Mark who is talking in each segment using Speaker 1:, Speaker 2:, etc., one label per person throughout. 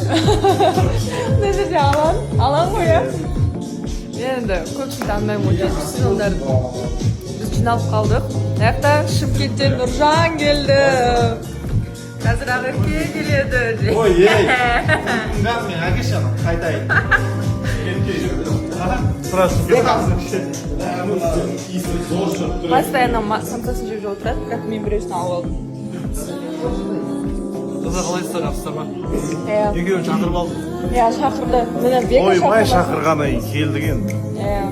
Speaker 1: ғой. Мына жерде алаң ғой, иә. Мен енді көпшілікті танымаймын ғой, 70 жылдар біз жиналып қалдық. Аяқта Шымкенттен Нұржан келді. Қазір Ақерке келеді.
Speaker 2: Ой, ей! Мен әкешем, қайтайын.
Speaker 1: Постоянно самсасын жеп отырады, бірақ мен біреусін алып алдым.
Speaker 2: Қыздар қалайсыздар, жақсыздар ма?
Speaker 1: Иә.
Speaker 2: Екеуін шақырып алдым.
Speaker 1: Иә, шақырды. Мені Бека шақырды.
Speaker 2: Оймай шақырғаны келдік енді.
Speaker 1: Иә.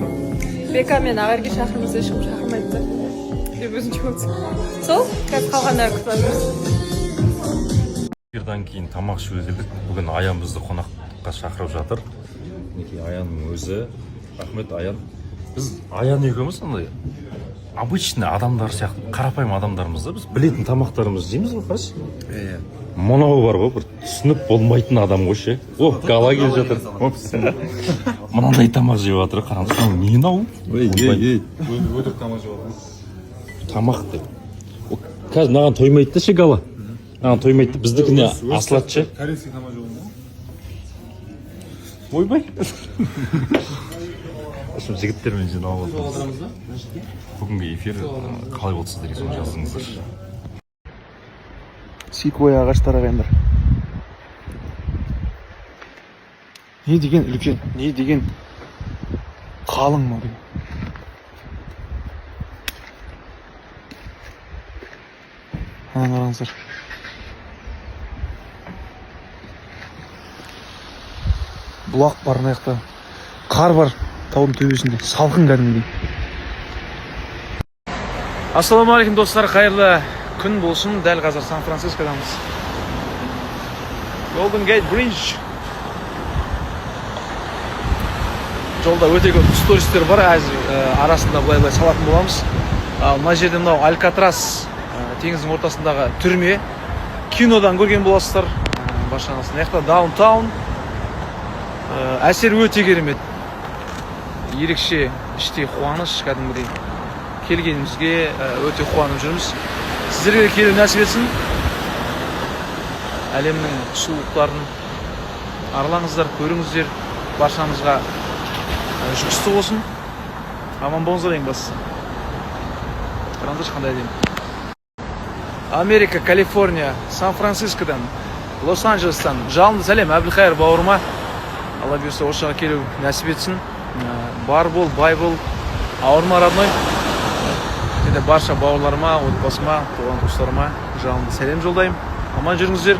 Speaker 1: Бека мен Ақерке шақырмаса ешкім шақырмайды да. Деп өзін жауапсыз. Сол, қазір қалғандары күтіп жүрміз.
Speaker 3: Эфирдан кейін тамақ ішуге келдік. Бүгін Аян бізді қонаққа шақырып жатыр. Мінекей Аянның өзі. Рахмет, Аян. Біз Аян екеуміз андай обычный адамдар сияқты, қарапайым адамдармыз да. Біз білетін тамақтарымызды жейміз ғой, қарашы.
Speaker 2: Иә.
Speaker 3: Мынау бар ғой, бір түсініп болмайтын адам ғой ше. О, Гала келіп жатыр. Мынандай тамақ жеп жатыр, қараңыз. Не мынау?
Speaker 2: Ей. Өтірік тамақ жеп отырмыз.
Speaker 3: Тамақ деп. Қазір маған тоймайды да ше, Гала. Маған тоймайды. Біздікіне асылады ше.
Speaker 2: Корейский тамақ жеп отырмыз.
Speaker 3: Ойбай. Осым жігіттермен жиналып отырмыз. Бүгінгі эфир қалай болды сіздерге, соны жаздыңыздар.
Speaker 2: Секвойя ағаштары ағайындар. Не деген үлкен, не деген қалың ма деген. Ана қараңыздар. Бұлақ бар мына жақта. Қар бар таудың төбесінде. Салқын кәдімгідей. Ассалаумағалейкум достар, қайырлы күн болсын. Дәл қазір Сан-Францискодамыз. Golden Gate Bridge. Жолда өте көп туристер бар. Арасында былай салатын боламыз. Мына жерде мынау Алькатрас, теңіздің ортасындағы түрме. Кинодан көрген боласыздар. Баршаңыз. Мына жақта даунтаун. Әсер өте керемет. Ерекше іштей қуаныш, кәдімгідей. Келгенімізге өте қуанып жүрміз. Сіздерге келу нәсіп етсін. Әлемнің сұлулықтарын аралаңыздар, көріңіздер. Баршамызға жүкісті болсын. Аман болыңыздар ең бастысы. Қараңыздар қандай әдемі. Америка, Калифорния, Сан-Францискодан, Лос-Анджелестан жалынды сәлем Әбілқайыр бауырыма. Алла бұйырса осыға келу нәсіп етсін. Бар бол, бай бол, ауырма родной. Және барша бауырларыма, отбасыма, туған туыстарыма жалынды сәлем жолдаймын. Аман жүріңіздер.